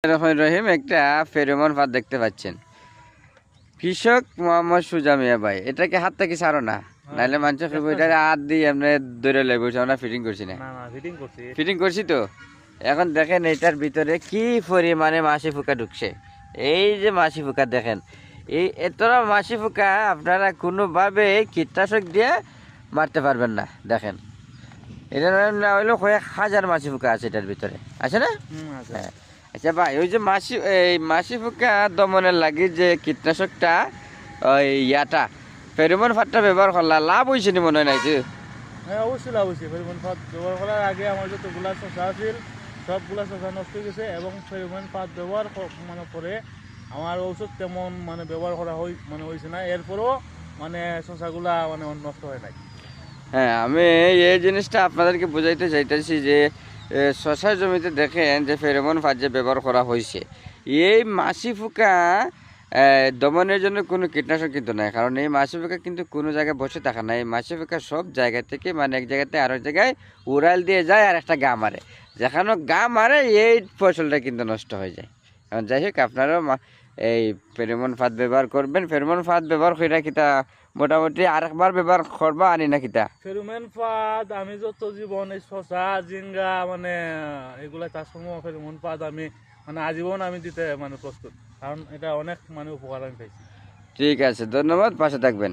রহিম একটা ফেরোমন ফাঁদ দেখতে পাচ্ছেন। কৃষক মোহাম্মদ সুজা মিয়া ভাই, এটাকে হাত থেকে ছাড়ো না, নাইলে মানুষ হাত দিয়ে এমনি ধরে লেগে বসে। আমরা ফিটিং করছি না, ফিটিং করছি তো। এখন দেখেন এটার ভিতরে কি পরিমাণে মাছি পোকা ঢুকছে। এই যে মাছি পোকা দেখেন, এই এতটা মাছি পোকা আপনারা কোনোভাবে কীটনাশক দিয়ে মারতে পারবেন না। দেখেন এটা না হইলেও কয়েক হাজার মাছি পোকা আছে এটার ভিতরে, আছে না? হ্যাঁ। আচ্ছা ভাই, ওই যে মাছি পোকা দমনের লাগে যে কীটনাশকটা, ওই ইয়াটা ফেরোমন ফাঁদটা ব্যবহার করলা লাভ হয়েছে নি মনে হয় নাই? হ্যাঁ, অবশ্যই লাভ হয়েছে। ফেরোমন ফাঁদ ব্যবহার করার আগে আমার যতগুলা শসা আছিল সবগুলা শসা নষ্ট হয়ে গেছে, এবং ফেরোমন ফাঁদ ব্যবহার পরে আমার ঔষধ তেমন ব্যবহার করা হয়েছে না, এরপরও শসাগুলা নষ্ট হয় নাই। হ্যাঁ, আমি এই জিনিসটা আপনাদেরকে বোঝাইতে চাইতেছি যে শশার জমিতে দেখেন যে ফেরোমন ফাঁদ যে ব্যবহার করা হয়েছে, এই মাছি পোকা দমনের জন্য কোনো কীটনাশক কিন্তু নাই। কারণ এই মাছি পোকা কিন্তু কোনো জায়গায় বসে থাকে না। এই মাছি পোকা সব জায়গা থেকে এক জায়গাতে আরেক জায়গায় উড়াল দিয়ে যায়, আর একটা গা মারে। যেখানে গা মারে এই ফসলটা কিন্তু নষ্ট হয়ে যায়। কারণ যাই হোক, আপনারাও এই ফেরোমন ফাঁদ ব্যবহার করবেন। ফেরোমন ফাঁদ ব্যবহার করে কিতা মোটামুটি আরেকবার ব্যবহার করবা আনি না কিতা? ফেরোমন ফাঁদ আমি যত জীবন এই শসা জিঙ্গা এগুলা চাষ করবো, ফেরোমন ফাঁদ আমি আজীবন আমি দিতে প্রস্তুত, কারণ এটা অনেক উপকার আমি পাইছি। ঠিক আছে, ধন্যবাদ, পাশে থাকবেন।